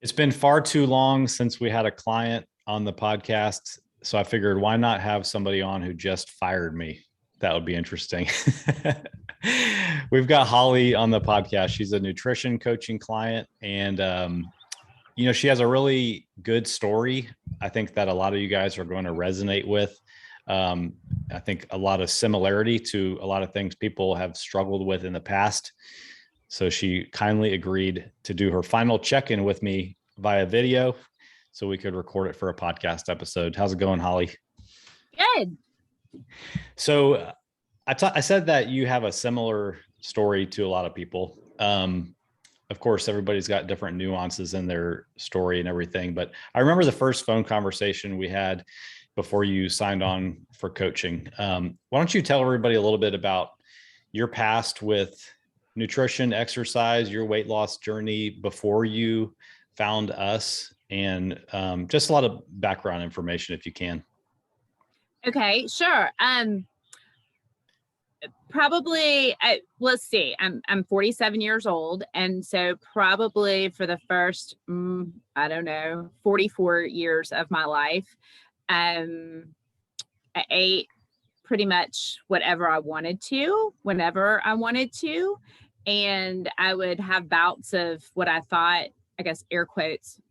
It's been far too long since we had a client on the podcast. So I figured, why not have somebody on who just fired me? That would be interesting. We've got Holly on the podcast. She's a nutrition coaching client. And, she has a really good story. I think that a lot of you guys are going to resonate with. I think a lot of similarity to a lot of things people have struggled with in the past. So she kindly agreed to do her final check-in with me via video so we could record it for a podcast episode. How's it going, Holly? Good. So I said that you have a similar story to a lot of people. Of course, everybody's got different nuances in their story and everything. But I remember the first phone conversation we had before you signed on for coaching. Why don't you tell everybody a little bit about your past with nutrition, exercise, your weight loss journey before you found us, and just a lot of background information if you can. Okay, sure. Probably, let's see, I'm 47 years old. And so probably for the first, 44 years of my life, I ate pretty much whatever I wanted to, whenever I wanted to. And I would have bouts of what I thought, I guess, air quotes,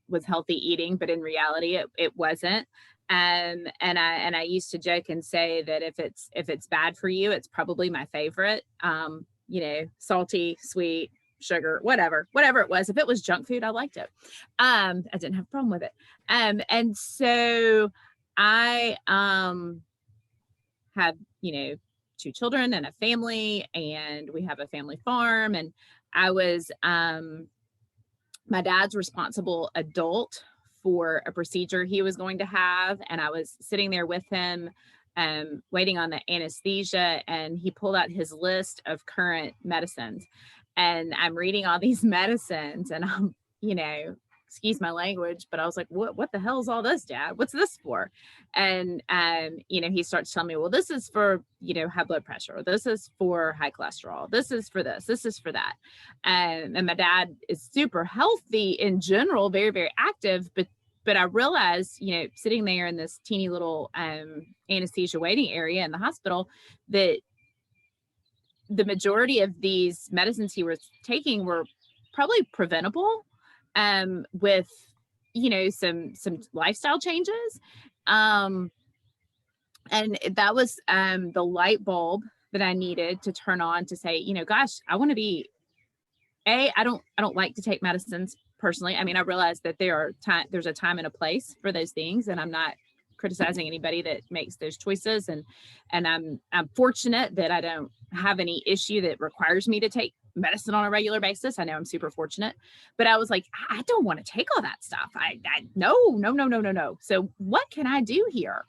was healthy eating, but in reality, it wasn't. And I used to joke and say that if it's bad for you, it's probably my favorite. Salty, sweet, sugar, whatever it was. If it was junk food, I liked it. I didn't have a problem with it. And so I have, 2 children and a family, and we have a family farm. And I was my dad's responsible adult for a procedure he was going to have. And I was sitting there with him, waiting on the anesthesia, and he pulled out his list of current medicines. And I'm reading all these medicines, and I'm, excuse my language, but I was like, what the hell is all this, Dad? What's this for? And, he starts telling me, well, this is for, high blood pressure. This is for high cholesterol. This is for this. This is for that. And my dad is super healthy in general, very, very active. But I realized, sitting there in this teeny little anesthesia waiting area in the hospital, that the majority of these medicines he was taking were probably preventable, with, some lifestyle changes. And that was the light bulb that I needed to turn on to say, gosh, I want to be, I don't like to take medicines personally. I mean, I realize that there's a time and a place for those things, and I'm not criticizing anybody that makes those choices. And I'm fortunate that I don't have any issue that requires me to take medicine on a regular basis. I know I'm super fortunate, but I was like, I don't want to take all that stuff. No. So what can I do here?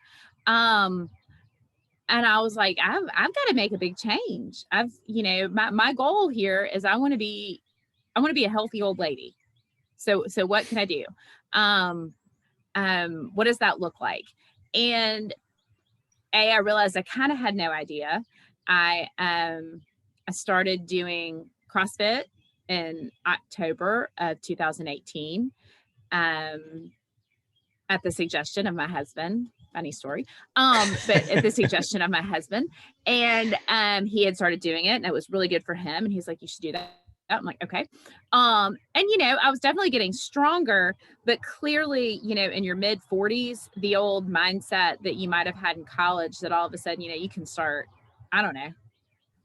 And I was like, I've got to make a big change. My goal here is I want to be a healthy old lady. So what can I do? What does that look like? And I realized I kind of had no idea. I started doing CrossFit in October of 2018, at the suggestion of my husband. Funny story. But at the suggestion of my husband, and he had started doing it, and it was really good for him. And he's like, you should do that. I'm like, okay. And, I was definitely getting stronger, but clearly, in your mid 40s, the old mindset that you might've had in college, that all of a sudden, you can start, I don't know,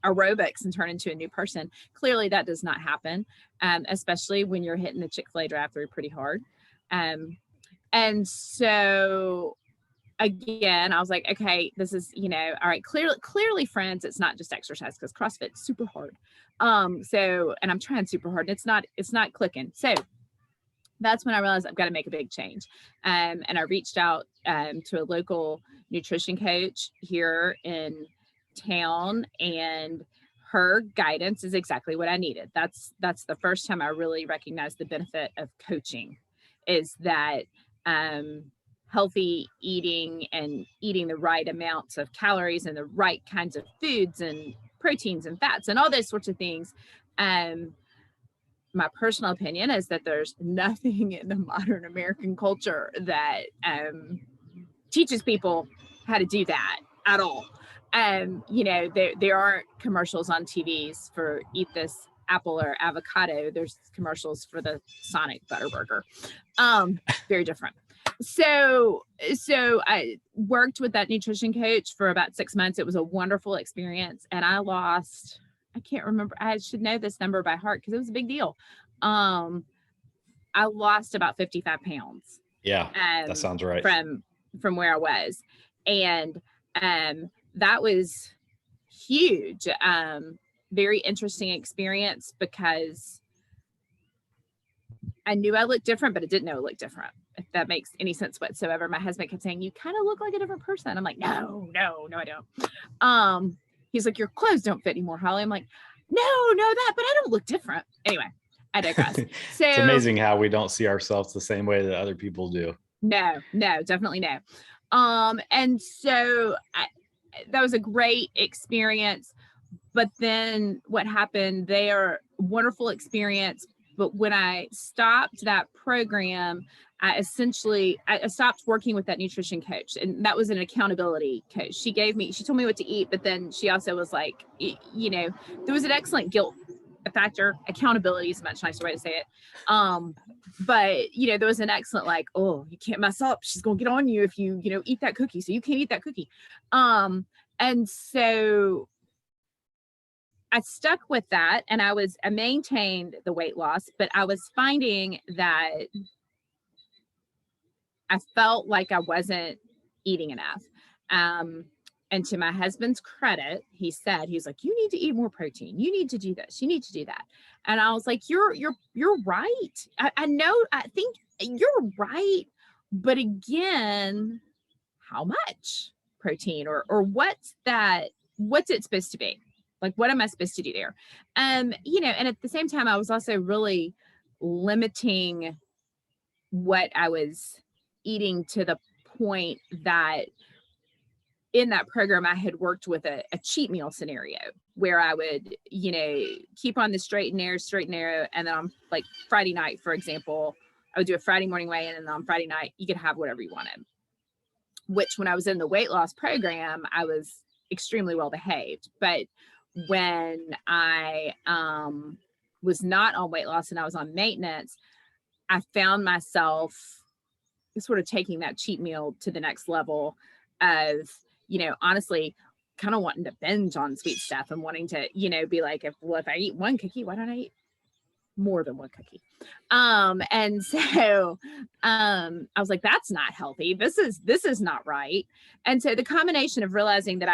aerobics and turn into a new person. Clearly that does not happen. Especially when you're hitting the Chick-fil-A drive-thru pretty hard. And so again, I was like, okay, this is, all right, clearly friends, it's not just exercise, because CrossFit's super hard. And I'm trying super hard, and it's not clicking. So that's when I realized I've got to make a big change. And I reached out to a local nutrition coach here in town, and her guidance is exactly what I needed. That's the first time I really recognized the benefit of coaching, is that healthy eating and eating the right amounts of calories and the right kinds of foods and proteins and fats and all those sorts of things my personal opinion is that there's nothing in the modern American culture that teaches people how to do that at all. You know, there aren't commercials on TVs for eat this apple or avocado. There's commercials for the Sonic Butterburger. Very different. So I worked with that nutrition coach for about 6 months. It was a wonderful experience. And I can't remember, I should know this number by heart because it was a big deal. I lost about 55 pounds. Yeah, that sounds right. From where I was. And that was huge. Very interesting experience because I knew I looked different, but I didn't know I looked different, if that makes any sense whatsoever. My husband kept saying, you kind of look like a different person. I'm like, no, I don't. He's like, your clothes don't fit anymore, Holly. I'm like, no, but I don't look different. Anyway, I digress. So it's amazing how we don't see ourselves the same way that other people do. No, definitely no. And so that was a great experience. But then what happened there, wonderful experience. But when I stopped that program, I stopped working with that nutrition coach. And that was an accountability coach. She told me what to eat, but then she also was like, you know, there was an excellent guilt factor. Accountability is a much nicer way to say it. But you know, there was an excellent, like, oh, you can't mess up. She's going to get on you if you eat that cookie. So you can't eat that cookie. And so I stuck with that, and I maintained the weight loss, but I was finding that I felt like I wasn't eating enough. And to my husband's credit, he's like, you need to eat more protein. You need to do this. You need to do that. And I was like, you're right. I think you're right. But again, how much protein or what's it supposed to be? Like, what am I supposed to do there? You know, and at the same time, I was also really limiting what I was eating to the point that in that program, I had worked with a cheat meal scenario where I would, you know, keep on the straight and narrow. And then on like Friday night, for example, I would do a Friday morning weigh-in, and then on Friday night, you could have whatever you wanted. Which when I was in the weight loss program, I was extremely well behaved. But when I was not on weight loss and I was on maintenance, I found myself sort of taking that cheat meal to the next level of, you know, honestly, kind of wanting to binge on sweet stuff and wanting to, you know, be like, if I eat one cookie, why don't I eat more than one cookie? And so I was like, that's not healthy. This is not right. And so the combination of realizing that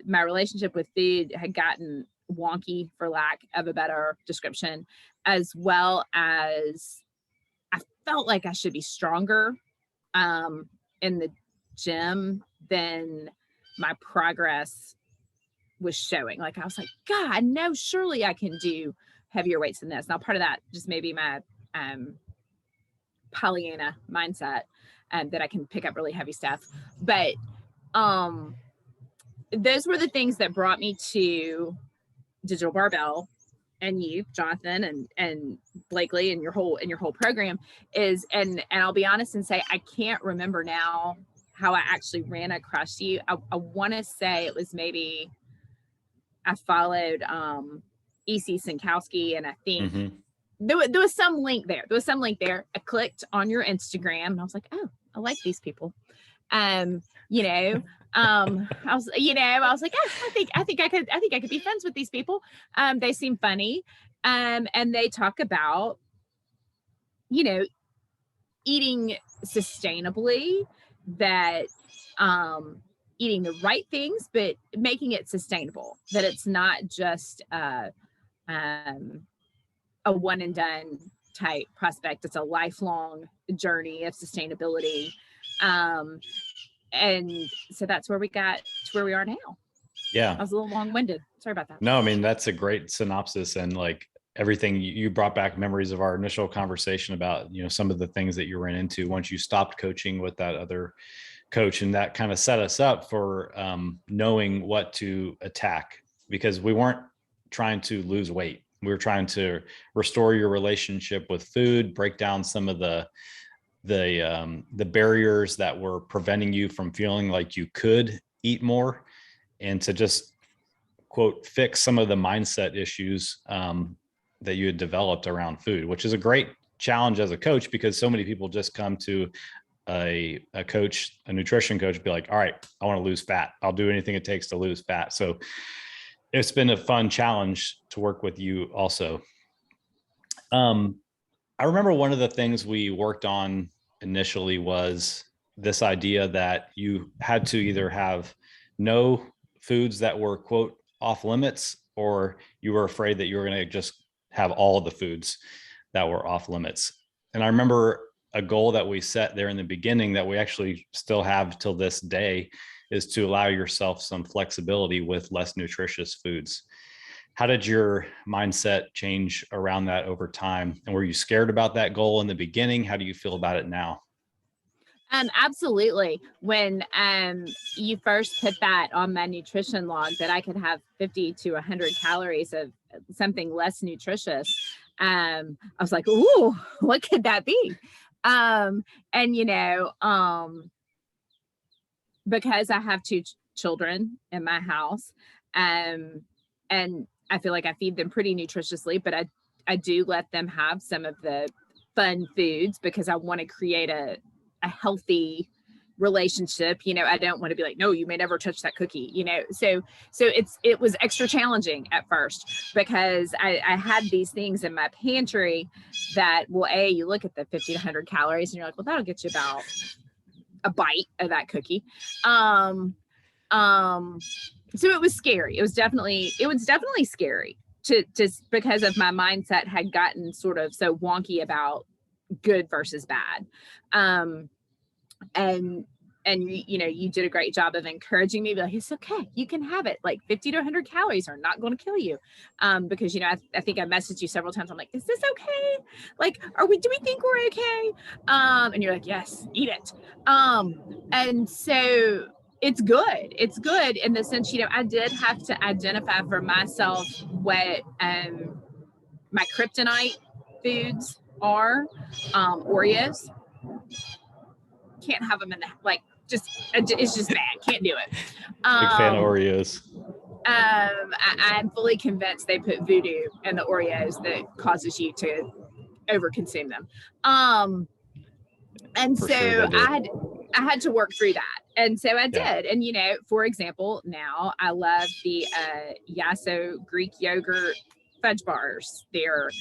my relationship with food had gotten wonky, for lack of a better description, as well as I felt like I should be stronger in the gym than my progress was showing. Like, I was like, God, no, surely I can do heavier weights than this. Now, part of that just maybe my Pollyanna mindset, that I can pick up really heavy stuff. But those were the things that brought me to Digital Barbell and you, Jonathan, and Blakely, and your whole program is, and I'll be honest and say, I can't remember now how I actually ran across you. I want to say it was maybe I followed E.C. Sinkowski, and I think there was some link there. I clicked on your Instagram, and I was like, oh, I like these people. You know, I was like, oh, I think I could be friends with these people. They seem funny. And they talk about, you know, eating sustainably, that eating the right things, but making it sustainable, that it's not just a one and done type prospect. It's a lifelong journey of sustainability. And so that's where we got to where we are now. Yeah. I was a little long-winded. Sorry about that. No, I mean, that's a great synopsis, and like everything you brought back memories of our initial conversation about, you know, some of the things that you ran into once you stopped coaching with that other coach. And that kind of set us up for knowing what to attack, because we weren't trying to lose weight. We were trying to restore your relationship with food, break down some of the barriers that were preventing you from feeling like you could eat more, and to just quote fix some of the mindset issues that you had developed around food, which is a great challenge as a coach, because so many people just come to a coach, a nutrition coach, be like, all right, I want to lose fat. I'll do anything it takes to lose fat. So it's been a fun challenge to work with you also. I remember one of the things we worked on initially was this idea that you had to either have no foods that were quote off limits, or you were afraid that you were going to just have all of the foods that were off limits. And I remember a goal that we set there in the beginning that we actually still have till this day is to allow yourself some flexibility with less nutritious foods. How did your mindset change around that over time? And were you scared about that goal in the beginning? How do you feel about it now? Absolutely. When you first put that on my nutrition log that I could have 50 to 100 calories of something less nutritious, I was like, ooh, what could that be? And because I have two children in my house, and I feel like I feed them pretty nutritiously, but I do let them have some of the fun foods because I want to create a healthy relationship. I don't want to be like, no, you may never touch that cookie, so it was extra challenging at first because I had these things in my pantry that, well, you look at the 50 to 100 calories and you're like, well, that'll get you about a bite of that cookie. So it was scary. It was definitely scary to just because of my mindset had gotten sort of so wonky about good versus bad. And you did a great job of encouraging me, like, it's okay, you can have it. Like 50 to 100 calories are not going to kill you. Because, I think I messaged you several times. I'm like, is this okay? Like, do we think we're okay? And you're like, yes, eat it. And so it's good. It's good in the sense, I did have to identify for myself what, my kryptonite foods are. Oreos. Can't have them in the, like, it's just bad. Can't do it. Big fan of Oreos. I'm fully convinced they put voodoo in the Oreos that causes you to overconsume them. And For so sure I had to work through that. And so I did. Yeah. And, for example, now I love the Yasso Greek yogurt fudge bars. They're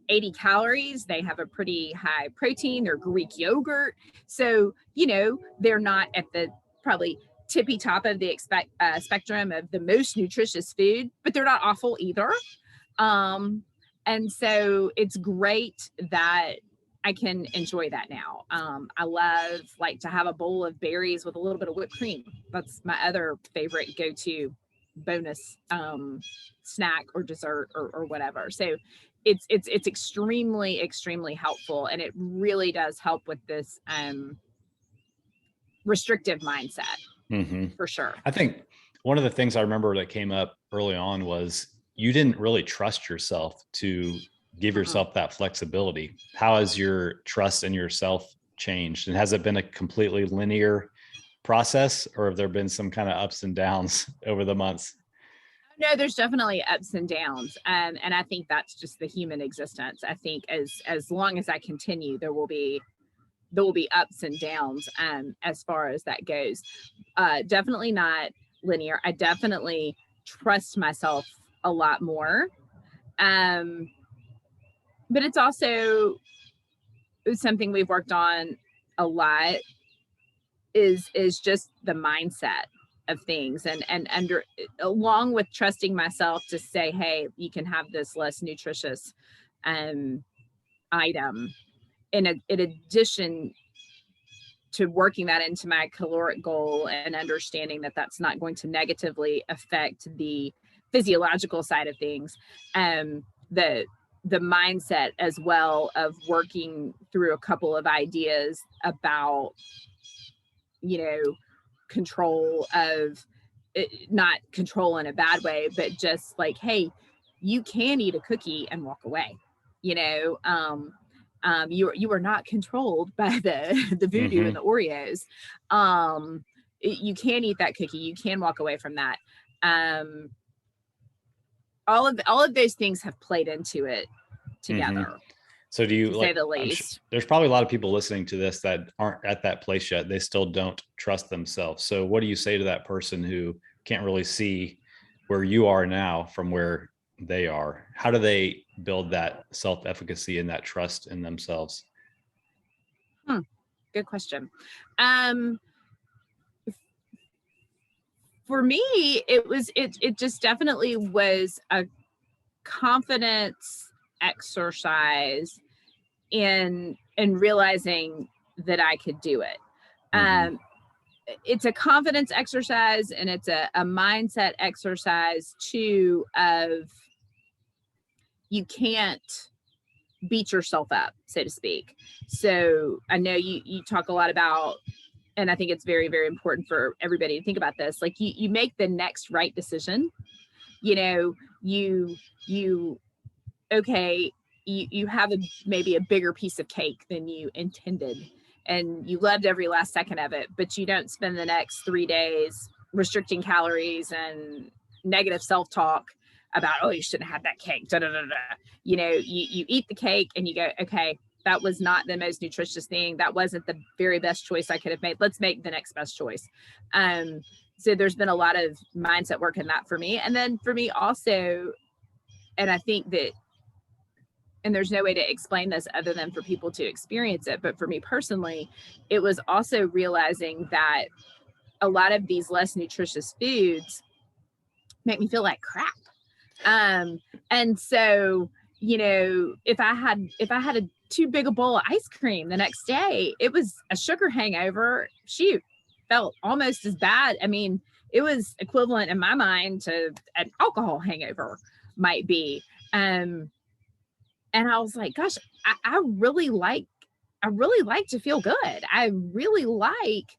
80 calories. They have a pretty high protein. They're Greek yogurt. So, they're not at the probably tippy top of the spectrum of the most nutritious food, but they're not awful either. And so it's great that I can enjoy that now. I love to have a bowl of berries with a little bit of whipped cream. That's my other favorite go-to bonus snack or dessert or whatever. So it's extremely, extremely helpful. And it really does help with this restrictive mindset for sure. I think one of the things I remember that came up early on was you didn't really trust yourself to give yourself that flexibility. How has your trust in yourself changed? And has it been a completely linear process, or have there been some kind of ups and downs over the months? No, there's definitely ups and downs. And I think that's just the human existence. I think as long as I continue, there will be ups and downs as far as that goes. Definitely not linear. I definitely trust myself a lot more. But it's also something we've worked on a lot is just the mindset of things and along with trusting myself to say, hey, you can have this less nutritious item in addition to working that into my caloric goal and understanding that that's not going to negatively affect the physiological side of things. The mindset as well of working through a couple of ideas about, control of, not control in a bad way, but just like, hey, you can eat a cookie and walk away. You know, you are not controlled by the voodoo and the Oreos. You can eat that cookie. You can walk away from that. All of those things have played into it together. So do you, to say the least? There's probably a lot of people listening to this that aren't at that place yet. They still don't trust themselves. So what do you say to that person who can't really see where you are now from where they are? How do they build that self-efficacy and that trust in themselves? Good question. For me, it just definitely was a confidence exercise in realizing that I could do it. It's a confidence exercise, and it's a mindset exercise too, of you can't beat yourself up, so to speak. So I know you talk a lot about, and I think it's very, very important for everybody to think about this. Like you make the next right decision. You know, you have maybe a bigger piece of cake than you intended, and you loved every last second of it, but you don't spend the next 3 days restricting calories and negative self-talk about, oh, you shouldn't have that cake. Da, da, da, da. You know, you eat the cake and you go, okay, that was not the most nutritious thing. That wasn't the very best choice I could have made. Let's make the next best choice. So there's been a lot of mindset work in that for me. And then for me also, and I think that, and there's no way to explain this other than for people to experience it, but for me personally, it was also realizing that a lot of these less nutritious foods make me feel like crap. And so, you know, if I had a too big a bowl of ice cream the next day, it was a sugar hangover. Shoot, felt almost as bad. I mean, it was equivalent in my mind to an alcohol hangover might be. And I was like, gosh, I really like to feel good. I really like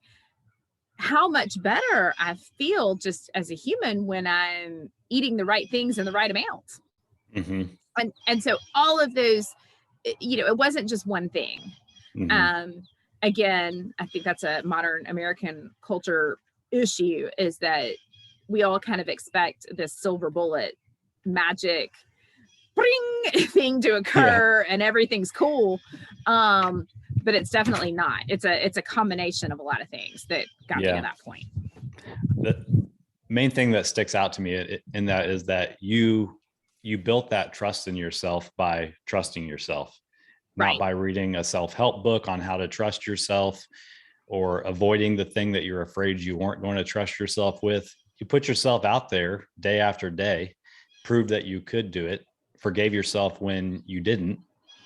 how much better I feel just as a human when I'm eating the right things in the right amount. And so all of those, you know, it wasn't just one thing. Again, I think that's a modern American culture issue, is that we all kind of expect this silver bullet magic thing to occur and everything's cool. But it's definitely not. It's a combination of a lot of things that got me to that point. The main thing that sticks out to me in that is that you built that trust in yourself by trusting yourself, not by reading a self-help book on how to trust yourself or avoiding the thing that you're afraid you weren't going to trust yourself with. You put yourself out there day after day, proved that you could do it, forgave yourself when you didn't,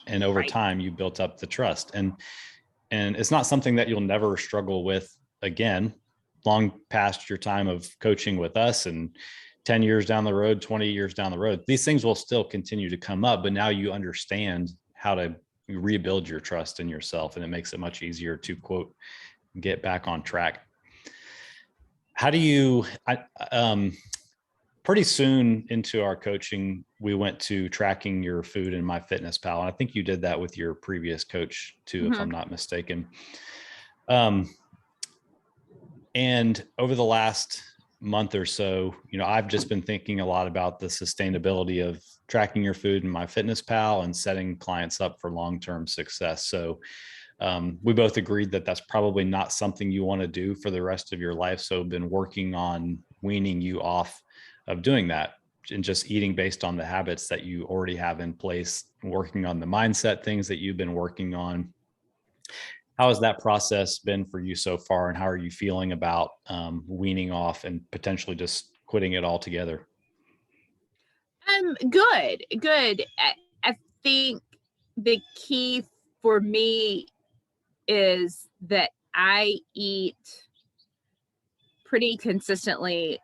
and over time you built up the trust. And it's not something that you'll never struggle with again, long past your time of coaching with us, and 10 years down the road, 20 years down the road, these things will still continue to come up, but now you understand how to rebuild your trust in yourself, and it makes it much easier to, quote, get back on track. How do you, pretty soon into our coaching, we went to tracking your food in MyFitnessPal. And I think you did that with your previous coach too, if I'm not mistaken. And over the last month or so, you know, I've just been thinking a lot about the sustainability of tracking your food in MyFitnessPal and setting clients up for long-term success. So we both agreed that that's probably not something you want to do for the rest of your life. So I've been working on weaning you off of doing that and just eating based on the habits that you already have in place, working on the mindset things that you've been working on. How has that process been for you so far? And how are you feeling about weaning off and potentially just quitting it altogether? Good. I think the key for me is that I eat pretty consistently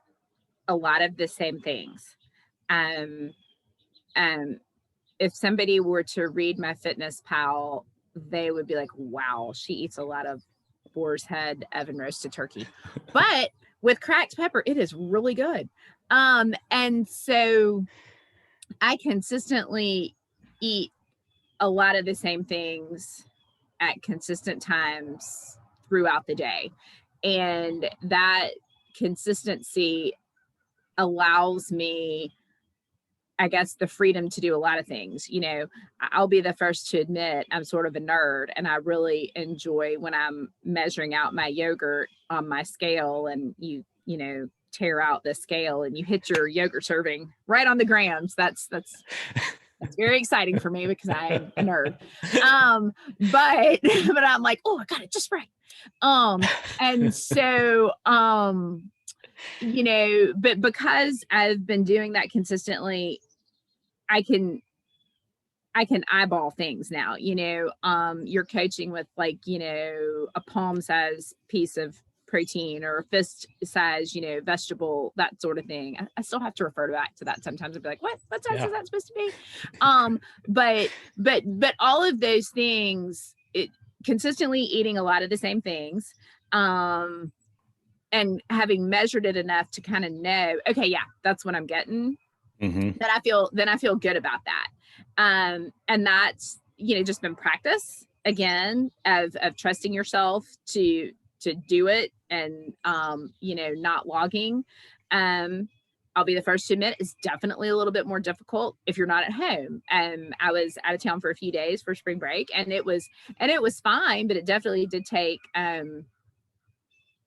a lot of the same things. If somebody were to read MyFitnessPal, they would be like, wow, she eats a lot of boar's head oven roasted turkey. But with cracked pepper, it is really good. And so I consistently eat a lot of the same things at consistent times throughout the day. And that consistency allows me, I guess, the freedom to do a lot of things. You know, I'll be the first to admit I'm sort of a nerd, and I really enjoy when I'm measuring out my yogurt on my scale, and you know, tear out the scale and you hit your yogurt serving right on the grams. That's very exciting for me because I'm a nerd. But but I'm like, oh, I got it just right. And so you know, but because I've been doing that consistently, I can eyeball things now. You know, you're coaching with, like, you know, a palm size piece of protein or a fist size, you know, vegetable, that sort of thing. I still have to refer back to that sometimes and be like, what size is that supposed to be? But all of those things, consistently eating a lot of the same things, and having measured it enough to kind of know, okay, yeah, that's what I'm getting. Then I feel good about that. And that's, you know, just been practice again of trusting yourself to do it, and you know, not logging. I'll be the first to admit it's definitely a little bit more difficult if you're not at home. I was out of town for a few days for spring break, and it was fine, but it definitely did take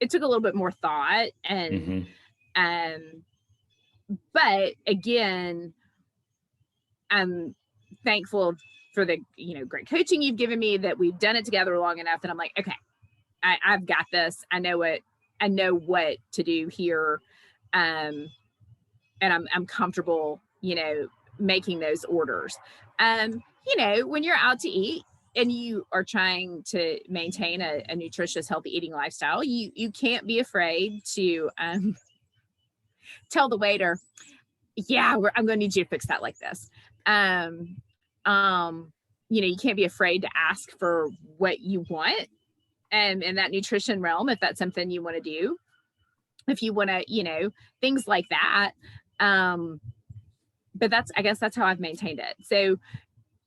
it took a little bit more thought, and but again, I'm thankful for the, you know, great coaching you've given me, that we've done it together long enough that I'm like, okay, I've got this. I know what to do here. And I'm comfortable, you know, making those orders. You know, when you're out to eat and you are trying to maintain a nutritious, healthy eating lifestyle, you can't be afraid to tell the waiter, yeah, I'm going to need you to fix that like this. You know, you can't be afraid to ask for what you want, in that nutrition realm, if that's something you want to do, if you want to, you know, things like that. But I guess that's how I've maintained it. So,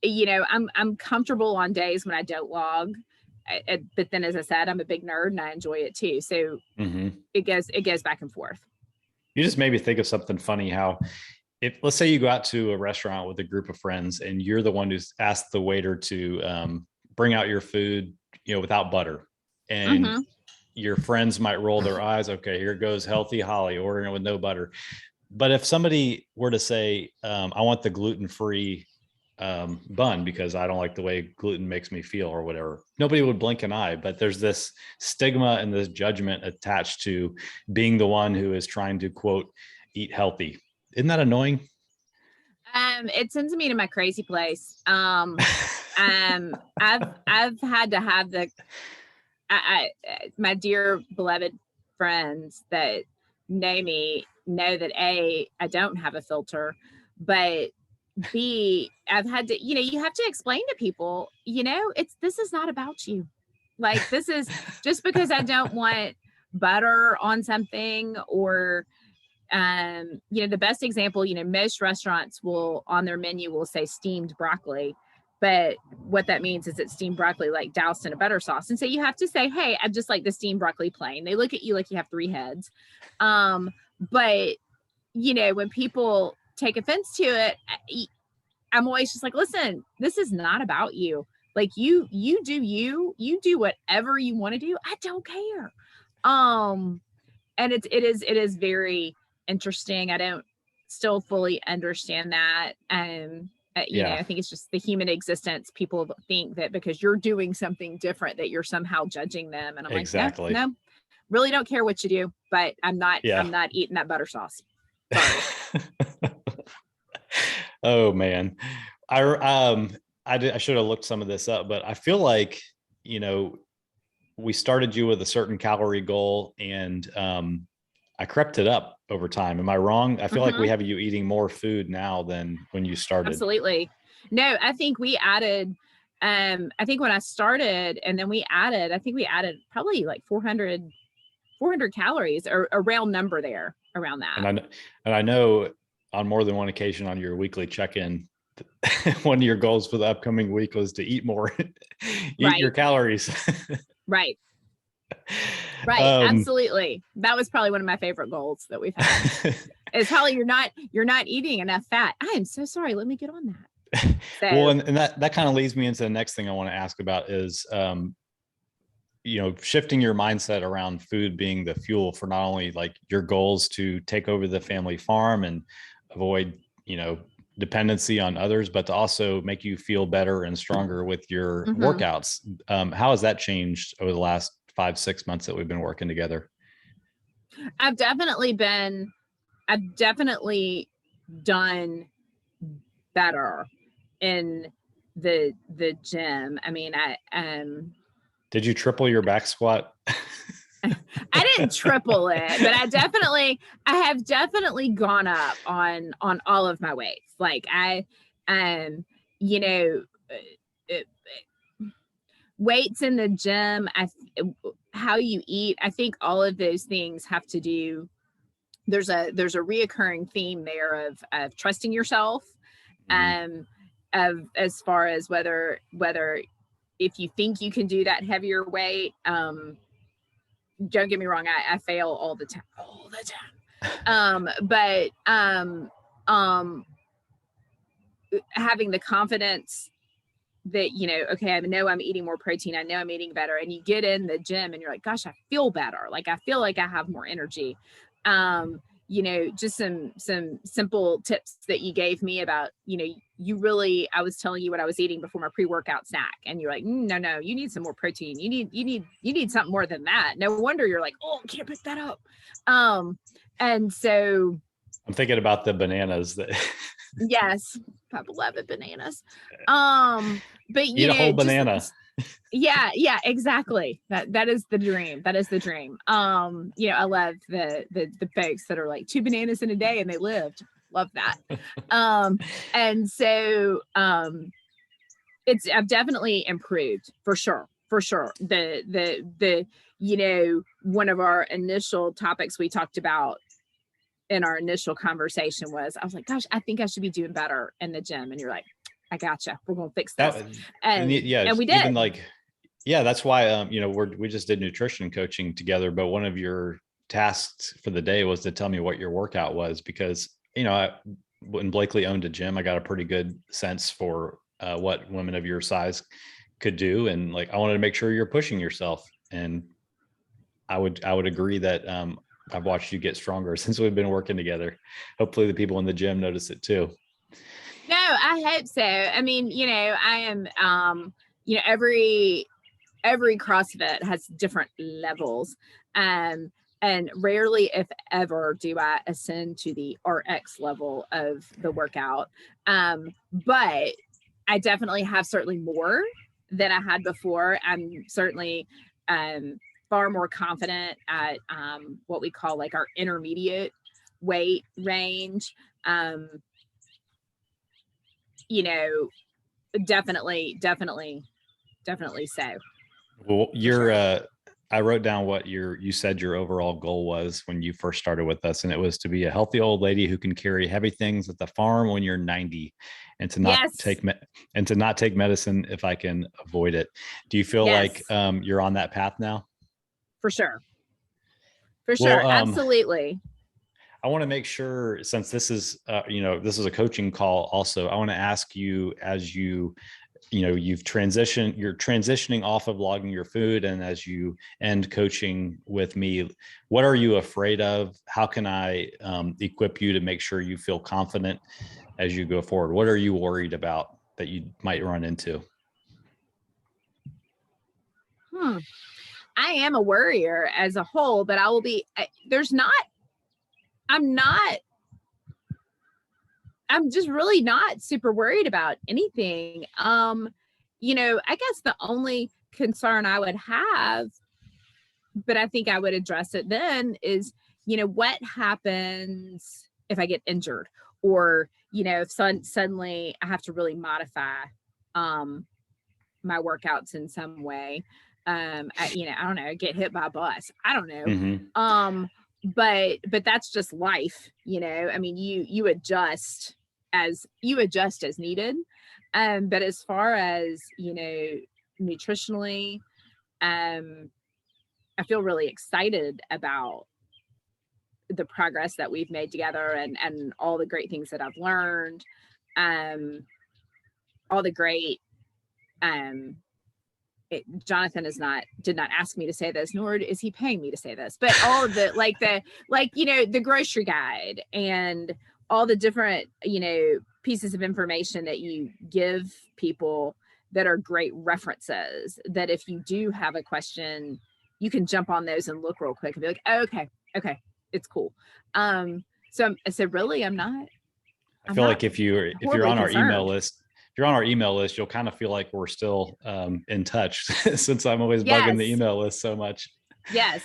you know, I'm comfortable on days when I don't log. But then, as I said, I'm a big nerd and I enjoy it too. So it goes back and forth. You just made me think of something funny, how if, let's say you go out to a restaurant with a group of friends and you're the one who's asked the waiter to bring out your food, you know, without butter, and your friends might roll their eyes. Okay, here goes healthy Holly ordering it with no butter. But if somebody were to say, I want the gluten-free bun because I don't like the way gluten makes me feel or whatever, nobody would blink an eye. But there's this stigma and this judgment attached to being the one who is trying to, quote, eat healthy. Isn't that annoying? It sends me to my crazy place. I've had to have my dear beloved friends that know me know that A, I don't have a filter, but B, I've had to, you know, you have to explain to people, you know, this is not about you. Like, this is just because I don't want butter on something, or you know, the best example, you know, most restaurants will, on their menu, will say steamed broccoli, but what that means is it's steamed broccoli, like doused in a butter sauce. And so you have to say, hey, I just like the steamed broccoli plain. They look at you like you have three heads. But you know, when people take offense to it, I'm always just like, listen, this is not about you. Like, you do whatever you want to do. I don't care. And it is very interesting. I don't still fully understand that. You know, I think it's just the human existence. People think that because you're doing something different, that you're somehow judging them. And I'm exactly. like, no, really don't care what you do, but I'm not eating that butter sauce. Sorry. Oh man. I should have looked some of this up, but I feel like, you know, we started you with a certain calorie goal, and I crept it up over time. Am I wrong? I feel like we have you eating more food now than when you started. Absolutely. No, I think we added, I think when I started, and then we added probably like 400 calories, or a round number there around that. And I know on more than one occasion on your weekly check-in, one of your goals for the upcoming week was to eat more, eat your calories. Right. Right. Absolutely. That was probably one of my favorite goals that we've had. Is probably you're not eating enough fat. I am so sorry. Let me get on that. So, well, and that kind of leads me into the next thing I want to ask about is, shifting your mindset around food being the fuel for not only like your goals to take over the family farm and avoid, dependency on others, but to also make you feel better and stronger with your workouts. How has that changed over the last 5-6 months that we've been working together? I've definitely done better in the gym. I mean, did you triple your back squat? I didn't triple it, but I have definitely gone up on all of my weights. Like weights in the gym, how you eat, I think all of those things have to do. There's a reoccurring theme there of trusting yourself, of as far as whether if you think you can do that heavier weight. Don't get me wrong, I fail all the time. But having the confidence that, okay, I know I'm eating more protein. I know I'm eating better. And you get in the gym and you're like, gosh, I feel better. Like, I feel like I have more energy. Just some simple tips that you gave me about, I was telling you what I was eating before my pre-workout snack. And you're like, no, you need some more protein. You need something more than that. No wonder you're like, oh, can't pick that up. And so I'm thinking about the bananas that yes, I love bananas. But eat a whole banana. Yeah, exactly. That is the dream. That is the dream. I love the folks that are like 2 bananas in a day and they lived. Love that. And so I've definitely improved for sure. The one of our initial topics we talked about in our initial conversation was, I was like, gosh, I think I should be doing better in the gym. And you're like, I gotcha. We're going to fix this. And we did. Even that's why, we just did nutrition coaching together, but one of your tasks for the day was to tell me what your workout was, because, when Blakely owned a gym, I got a pretty good sense for what women of your size could do. And I wanted to make sure you're pushing yourself. And I would agree that, I've watched you get stronger since we've been working together. Hopefully the people in the gym notice it too. No, I hope so. I mean, I am, every CrossFit has different levels. And rarely, if ever, do I ascend to the RX level of the workout. But I definitely have certainly more than I had before. I'm certainly, far more confident at what we call like our intermediate weight range. Definitely so. Well, I wrote down what you said your overall goal was when you first started with us, and it was to be a healthy old lady who can carry heavy things at the farm when you're 90, and to not take medicine if I can avoid it. Do you feel like you're on that path now? For sure. Absolutely. I want to make sure, since this is, this is a coaching call also, I want to ask you, as you're transitioning off of logging your food, and as you end coaching with me, what are you afraid of? How can I equip you to make sure you feel confident as you go forward? What are you worried about that you might run into? I am a worrier as a whole, but I'm just really not super worried about anything. I guess the only concern I would have, but I think I would address it then, is, what happens if I get injured, or, if suddenly I have to really modify my workouts in some way. I don't know, get hit by a bus. I don't know. but that's just life, you know. I mean, you adjust as needed. But as far as, you know, nutritionally, I feel really excited about the progress that we've made together, and all the great things that I've learned, all the great, Jonathan did not ask me to say this, nor is he paying me to say this, but all of the you know, the grocery guide and all the different, you know, pieces of information that you give people that are great references, that if you do have a question, you can jump on those and look real quick and be like, oh, okay, it's cool. So really, I feel like if you're on our email list, if you're on our email list, you'll kind of feel like we're still in touch since I'm always bugging the email list so much. Yes.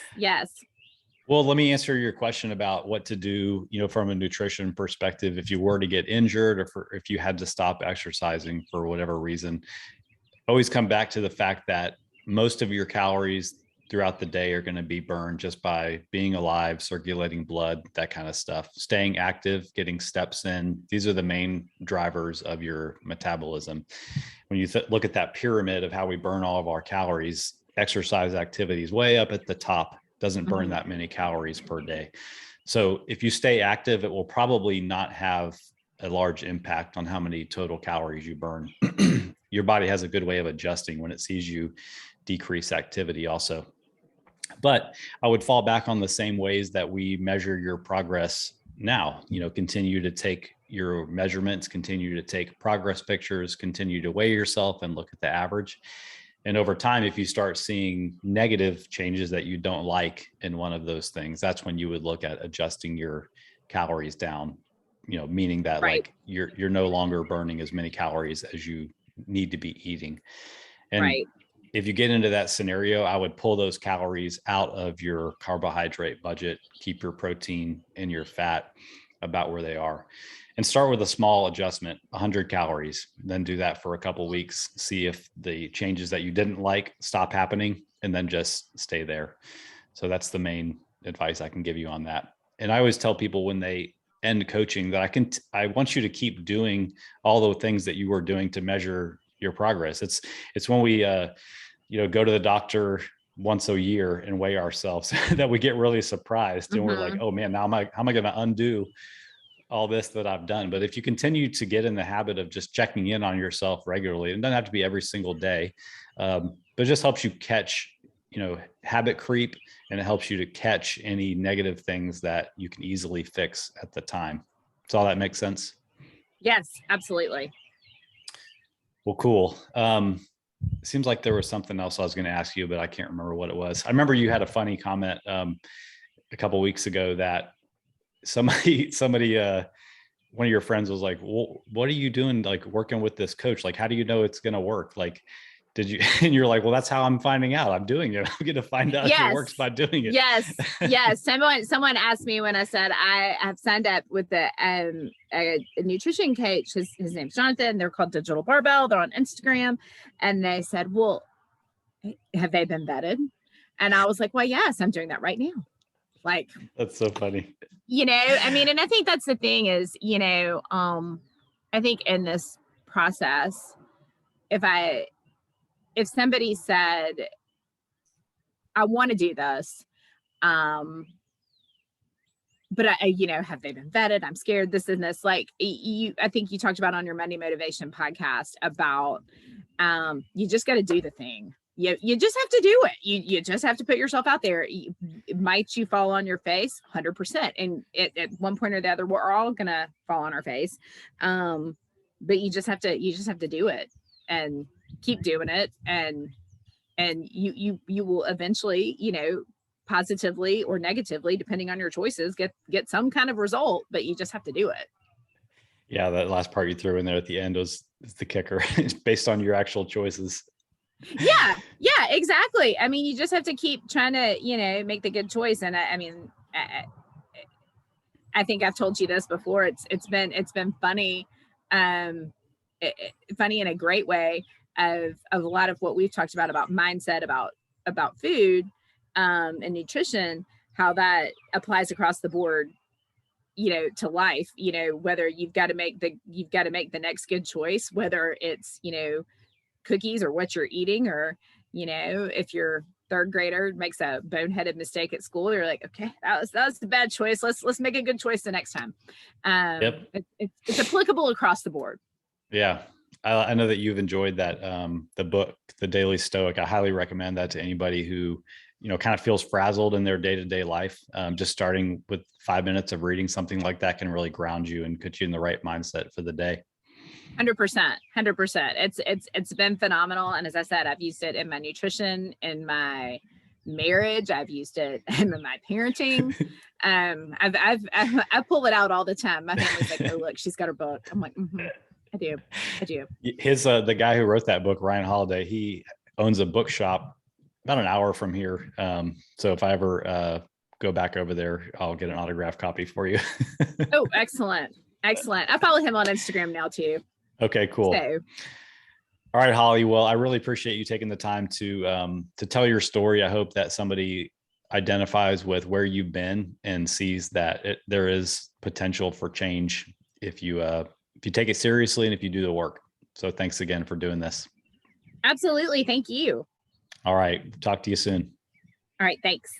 Well, let me answer your question about what to do, you know, from a nutrition perspective, if you were to get injured or if you had to stop exercising for whatever reason. Always come back to the fact that most of your calories throughout the day are going to be burned just by being alive, circulating blood, that kind of stuff, staying active, getting steps in. These are the main drivers of your metabolism. When you look at that pyramid of how we burn all of our calories, exercise activity is way up at the top, doesn't burn that many calories per day. So if you stay active, it will probably not have a large impact on how many total calories you burn. Your body has a good way of adjusting when it sees you decrease activity also. But I would fall back on the same ways that we measure your progress now. You know, continue to take your measurements, continue to take progress pictures, continue to weigh yourself and look at the average. And over time, if you start seeing negative changes that you don't like in one of those things, that's when you would look at adjusting your calories down, you know, meaning that like you're no longer burning as many calories as you need to be eating. And if you get into that scenario, I would pull those calories out of your carbohydrate budget, keep your protein and your fat about where they are, and start with a small adjustment, 100 calories, then do that for a couple of weeks, see if the changes that you didn't like stop happening, and then just stay there. So that's the main advice I can give you on that. And I always tell people when they end coaching that I want you to keep doing all the things that you were doing to measure your progress. It's when we, you know, go to the doctor once a year and weigh ourselves that we get really surprised. And we're like, oh man, now how am I going to undo all this that I've done? But if you continue to get in the habit of just checking in on yourself regularly, it doesn't have to be every single day, but it just helps you catch, you know, habit creep, and it helps you to catch any negative things that you can easily fix at the time. Does all that make sense? Yes, absolutely. Well, cool. It seems like there was something else I was going to ask you, but I can't remember what it was. I remember you had a funny comment a couple of weeks ago that somebody, one of your friends was like, well, what are you doing? Like working with this coach? Like, how do you know it's going to work? Like, did you, and you're like, well, that's how I'm finding out. I'm doing it. I'm going to find out if it works by doing it. Yes. Someone asked me when I said I have signed up with a nutrition coach. His name's Jonathan. They're called Digital Barbell. They're on Instagram. And they said, well, have they been vetted? And I was like, well, yes, I'm doing that right now. Like, that's so funny. You know, I mean, and I think that's the thing is, you know, I think in this process, if somebody said, I want to do this, but you know, have they been vetted? I'm scared, this and this. Like I think you talked about on your Monday Motivation podcast about, you just got to do the thing. You just have to do it. You just have to put yourself out there. Might you fall on your face? 100%. And at one point or the other, we're all going to fall on our face. But you just have to do it and keep doing it. And you will eventually, you know, positively or negatively, depending on your choices, get some kind of result, but you just have to do it. Yeah. That last part you threw in there at the end is the kicker. It's based on your actual choices. Yeah, exactly. I mean, you just have to keep trying to, you know, make the good choice. And I mean, I think I've told you this before. It's been funny, funny in a great way of a lot of what we've talked about mindset, about food, and nutrition how that applies across the board, to life, whether you've got to make the next good choice, whether it's, cookies or what you're eating, or, if your third grader makes a boneheaded mistake at school, you're like, okay, that was the bad choice. Let's make a good choice the next time. Yep. It's applicable across the board. Yeah. I know that you've enjoyed that, the book, The Daily Stoic. I highly recommend that to anybody who, kind of feels frazzled in their day-to-day life. Just starting with 5 minutes of reading something like that can really ground you and put you in the right mindset for the day. 100%. It's been phenomenal. And as I said, I've used it in my nutrition, in my marriage. I've used it in my parenting. I pull it out all the time. My family's like, oh, look, she's got her book. I'm like, I do. The guy who wrote that book, Ryan Holiday, he owns a bookshop about an hour from here. So if I ever go back over there, I'll get an autographed copy for you. Oh, excellent. I follow him on Instagram now too. Okay, cool. So. All right, Holly. Well, I really appreciate you taking the time to tell your story. I hope that somebody identifies with where you've been and sees that there is potential for change if you take it seriously and if you do the work. So thanks again for doing this. Absolutely. Thank you. All right. Talk to you soon. All right. Thanks.